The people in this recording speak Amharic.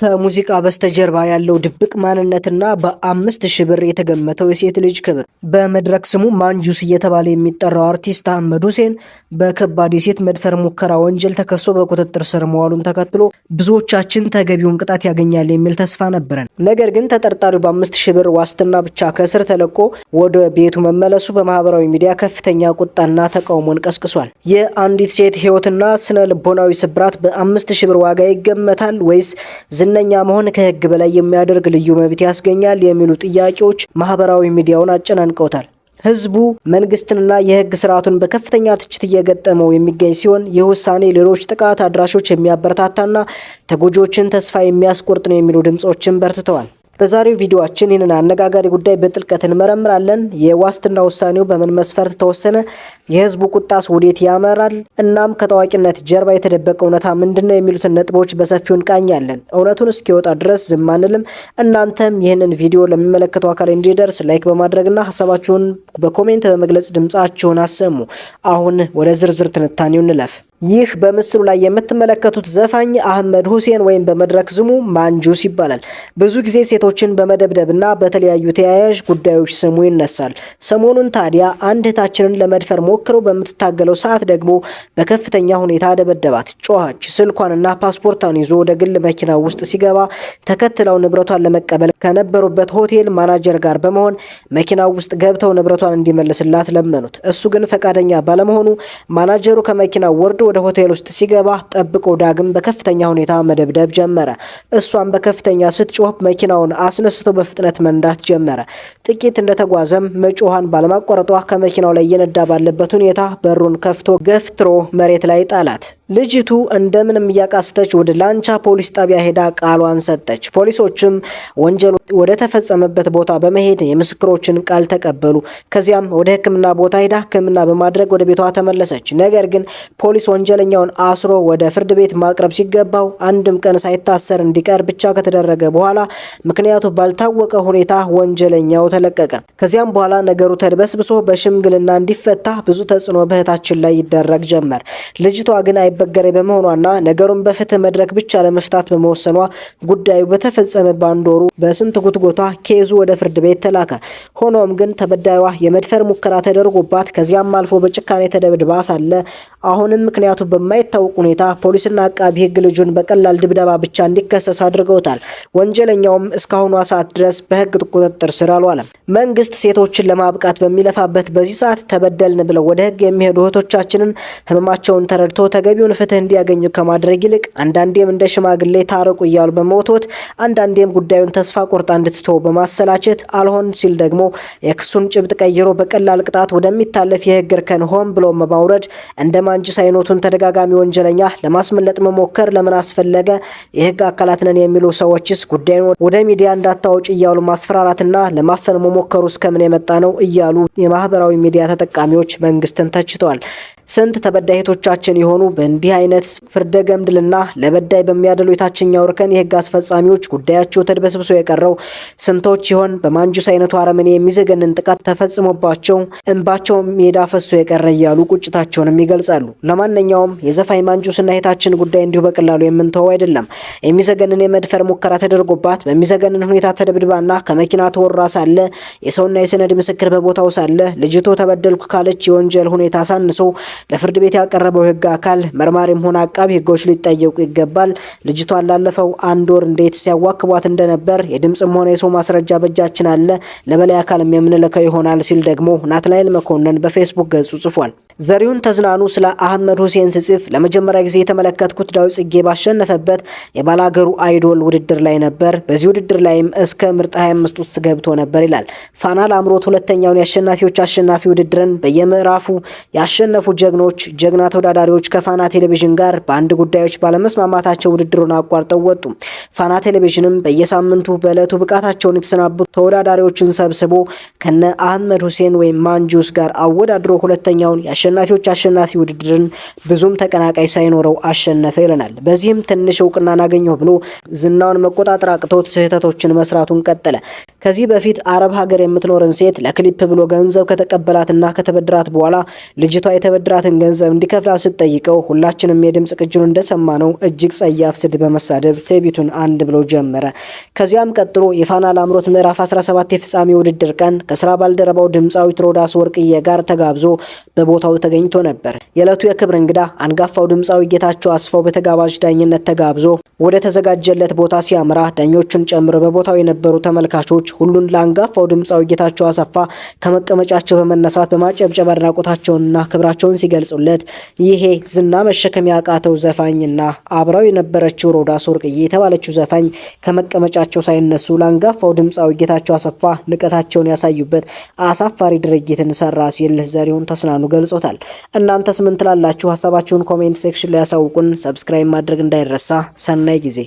ከሙዚቃ በስተጀርባ ያለው ድብቅ ማንነትና በ5000 ብር የተገመተው የሴት ልጅ ክብር። በመድረክ ስሙ ማንጁስ እየተባለ የሚጠራው አርቲስት አህመድ ሁሴን በከባድ የሴት መድፈር ሙከራ ወንጀል ተከሶ በቁጥጥር ስር መዋሉን ተከትሎ ብዙዎቻችን ተገቢውን ቅጣት ያገኛል የሚል ተስፋ ነበረን። ነገር ግን ተጠርጣሪው በ5000 ብር ዋስትና ብቻ ከእስር ተለቆ ወደ ቤቱ መመለሱ በማህበራዊ ሚዲያ ከፍተኛ ቁጣና ተቃውሞን ቀስቅሷል። የአንዲት ሴት ህይወትና ስነ ልቦናዊ ስብራት በ5000 ብር ዋጋ ይገመታል ወይስ ዝነኛ መሆን ከህግ በላይ የሚያደርግ ልዩ መብት ያስገኛል የሚሉ ጥያቄዎች ማህበራዊ ሚዲያውን አጨናንቀውታል። ህዝቡ መንግስትንና የህግ ስርዓቱን በከፍተኛ ትችት እየገጠመው የሚገኝ ሲሆን ይህ ውሳኔ ሌሎች ጥቃት አድራሾች የሚያበረታታና ተጎጂዎችን ተስፋ የሚያስቆርጥ ነው የሚሉ ድምጾችን በርትተዋል። በዛሬው ቪዲዮአችን ይህንን አነጋጋሪ ጉዳይ በጥልቀት እንመረምራለን። የዋስትና ውሳኔው በምን መስፈርት ተወሰነ? የህዝቡ ቁጣስ ወዴት ያመራል? እናም ከታዋቂነት ጀርባ የተደበቀ እውነታ ምንድነው? የሚሉትን ነጥቦች በሰፊው እንቃኛለን። እውነቱን እስኪወጣ ድረስ ዝም አንልም። እናንተም ይህንን ቪዲዮ ለሚመለከተው አካል እንዲደርስ ላይክ በማድረግና ሐሳባችሁን በኮሜንት በመግለጽ ድምጻችሁን አሰሙ። አሁን ወደ ዝርዝር ትንታኔው እንለፍ። ይህ በምስሉ ላይ የምትመለከቱት ዘፋኝ አህመድ ሁሴን ወይም በመድረክ ስሙ ማንጁስ ይባላል። ብዙ ጊዜ ሴቶችን በመደብደብና በተለያዩ ተያያዥ ጉዳዮች ስሙ ይነሳል። ሰሞኑን ታዲያ አንድ እህታችንን ለመድፈር ሞክረው በምትታገለው ሰዓት ደግሞ በከፍተኛ ሁኔታ ደበደባት፣ ጮኸች። ስልኳንና ፓስፖርቷን ይዞ ወደ ግል መኪና ውስጥ ሲገባ ተከትለው ንብረቷን ለመቀበል ከነበሩበት ሆቴል ማናጀር ጋር በመሆን መኪናው ውስጥ ገብተው ንብረቷን እንዲመልስላት ለመኑት። እሱ ግን ፈቃደኛ ባለመሆኑ ማናጀሩ ከመኪናው ወርዶ ወደ ሆቴል ውስጥ ሲገባ ጠብቆ ዳግም በከፍተኛ ሁኔታ መደብደብ ጀመረ። እሷም በከፍተኛ ስትጮህ መኪናውን አስነስቶ በፍጥነት መንዳት ጀመረ። ጥቂት እንደተጓዘም መጮሃን ባለማቋረጧ ከመኪናው ላይ እየነዳ ባለበት ሁኔታ በሩን ከፍቶ ገፍትሮ መሬት ላይ ጣላት። ልጅቱ እንደምንም እያቃስተች ወደ ላንቻ ፖሊስ ጣቢያ ሄዳ ቃሏን ሰጠች። ፖሊሶችም ወንጀሉ ወደ ተፈጸመበት ቦታ በመሄድ የምስክሮችን ቃል ተቀበሉ። ከዚያም ወደ ሕክምና ቦታ ሄዳ ሕክምና በማድረግ ወደ ቤቷ ተመለሰች። ነገር ግን ፖሊስ ወንጀለኛውን አስሮ ወደ ፍርድ ቤት ማቅረብ ሲገባው አንድም ቀን ሳይታሰር እንዲቀር ብቻ ከተደረገ በኋላ ምክንያቱ ባልታወቀ ሁኔታ ወንጀለኛው ተለቀቀ። ከዚያም በኋላ ነገሩ ተድበስብሶ በሽምግልና እንዲፈታ ብዙ ተጽዕኖ በእህታችን ላይ ይደረግ ጀመር። ልጅቷ ግን አይበገሬ በመሆኗና ነገሩን በፍትህ መድረክ ብቻ ለመፍታት በመወሰኗ ጉዳዩ በተፈጸመ በአንድ ወሩ በስንት ጉትጎቷ ኬዙ ወደ ፍርድ ቤት ተላከ። ሆኖም ግን ተበዳይዋ የመድፈር ሙከራ ተደርጎባት ከዚያም አልፎ በጭካኔ ተደብድባ ሳለ አሁንም ምክንያቱ በማይታወቅ ሁኔታ ፖሊስና አቃቢ ህግ ልጁን በቀላል ድብደባ ብቻ እንዲከሰስ አድርገውታል። ወንጀለኛውም እስካሁኗ ሰዓት ድረስ በህግ ቁጥጥር ስር አልዋለም። መንግስት ሴቶችን ለማብቃት በሚለፋበት በዚህ ሰዓት ተበደልን ብለው ወደ ህግ የሚሄዱ እህቶቻችንን ህመማቸውን ተረድቶ ተገቢውን ፍትህ እንዲያገኙ ከማድረግ ይልቅ አንዳንዴም እንደ ሽማግሌ ታረቁ እያሉ በመወትወት አንዳንዴም ጉዳዩን ተስፋ ቆርጣ እንድትተው በማሰላቸት አልሆን ሲል ደግሞ የክሱን ጭብጥ ቀይሮ በቀላል ቅጣት ወደሚታለፍ የህግ እርከን ሆን ብሎ ማውረድ እንደ ማንጁስ አይነቱን ተደጋጋሚ ወንጀለኛ ለማስመለጥ መሞከር ለምን አስፈለገ? የህግ አካላት ነን የሚሉ ሰዎችስ ጉዳዩን ወደ ሚዲያ እንዳታወጭ እያሉ ማስፈራራትና ለማፈን መሞከሩ እስከምን የመጣ ነው እያሉ የማህበራዊ ሚዲያ ተጠቃሚዎች መንግስትን ተችተዋል። ስንት ተበዳይ እህቶቻችን የሆኑ በእንዲህ አይነት ፍርደ ገምድልና ለበዳይ በሚያደሉ የታችኛው እርከን የህግ አስፈጻሚዎች ጉዳያቸው ተድበስብሶ የቀረው ስንቶች ይሆን? በማንጁስ አይነቱ አረመኔ የሚዘገንን ጥቃት ተፈጽሞባቸው እንባቸው ሜዳ ፈሶ የቀረ እያሉ ቁጭታቸውንም ይገልጻሉ። ለማንኛውም የዘፋኝ ማንጁስና እህታችን ጉዳይ እንዲሁ በቀላሉ የምንተው አይደለም። የሚዘገንን የመድፈር ሙከራ ተደርጎባት በሚዘገንን ሁኔታ ተደብድባና ከመኪና ተወራ ሳለ የሰውና የሰነድ ምስክር በቦታው ሳለ ልጅቶ ተበደልኩ ካለች የወንጀል ሁኔታ ሳንሶ ለፍርድ ቤት ያቀረበው ህግ አካል መርማሪም ሆነ አቃቢ ህጎች ሊጠየቁ ይገባል። ልጅቷን ላለፈው አንድ ወር እንዴት ሲያዋክቧት እንደነበር የድምጽም ሆነ የሰው ማስረጃ በእጃችን አለ፣ ለበላይ አካልም የምንልከው ይሆናል ሲል ደግሞ ናትናኤል መኮንን በፌስቡክ ገጹ ጽፏል። ዘሪሁን ተዝናኑ ስለ አህመድ ሁሴን ሲጽፍ ለመጀመሪያ ጊዜ የተመለከትኩት ዳዊት ጽጌ ባሸነፈበት የባላገሩ አይዶል ውድድር ላይ ነበር። በዚህ ውድድር ላይም እስከ ምርጥ 25 ውስጥ ገብቶ ነበር ይላል። ፋና ላምሮት ሁለተኛውን የአሸናፊዎች አሸናፊ ውድድርን በየምዕራፉ ያሸነፉ ጀግና ተወዳዳሪዎች ከፋና ቴሌቪዥን ጋር በአንድ ጉዳዮች ባለመስማማታቸው ውድድሩን አቋርጠው ወጡ። ፋና ቴሌቪዥንም በየሳምንቱ በዕለቱ ብቃታቸውን የተሰናበቱ ተወዳዳሪዎችን ሰብስቦ ከነ አህመድ ሁሴን ወይም ማንጁስ ጋር አወዳድሮ ሁለተኛውን የአሸናፊዎች አሸናፊ ውድድርን ብዙም ተቀናቃይ ሳይኖረው አሸነፈ ይለናል። በዚህም ትንሽ እውቅናን አገኘሁ ብሎ ዝናውን መቆጣጠር አቅቶት ስህተቶችን መስራቱን ቀጠለ። ከዚህ በፊት አረብ ሀገር የምትኖርን ሴት ለክሊፕ ብሎ ገንዘብ ከተቀበላትና ከተበድራት በኋላ ልጅቷ የተበድራትን ገንዘብ እንዲከፍላ ስትጠይቀው ሁላችንም የድምጽ ቅጁን እንደሰማነው እጅግ ጸያፍ ስድብ በመሳደብ ትዕቢቱን አንድ ብሎ ጀመረ። ከዚያም ቀጥሎ የፋና ላምሮት ምዕራፍ 17 የፍጻሜ ውድድር ቀን ከስራ ባልደረባው ድምፃዊት ሮዳስ ወርቅዬ ጋር ተጋብዞ በቦታው ተገኝቶ ነበር። የዕለቱ የክብር እንግዳ አንጋፋው ድምፃዊ ጌታቸው አስፋው በተጋባዥ ዳኝነት ተጋብዞ ወደ ተዘጋጀለት ቦታ ሲያመራ ዳኞቹን ጨምሮ በቦታው የነበሩ ተመልካቾች ሁሉን ለአንጋፋው ድምፃዊ ጌታቸው አሰፋ ከመቀመጫቸው በመነሳት በማጨብጨብ አድናቆታቸውንና ክብራቸውን ሲገልጹለት ይሄ ዝና መሸከም ያቃተው ዘፋኝና አብራው የነበረችው ሮዳስ ወርቅዬ የተባለችው ዘፋኝ ከመቀመጫቸው ሳይነሱ ለአንጋፋው ድምፃዊ ጌታቸው አሰፋ ንቀታቸውን ያሳዩበት አሳፋሪ ድርጊትን ሰራ ሲል ዘሪሁን ተስናኑ ገልጾታል። እናንተስ ምን ትላላችሁ? ሀሳባችሁን ኮሜንት ሴክሽን ላይ ያሳውቁን። ሰብስክራይብ ማድረግ እንዳይረሳ። ሰናይ ጊዜ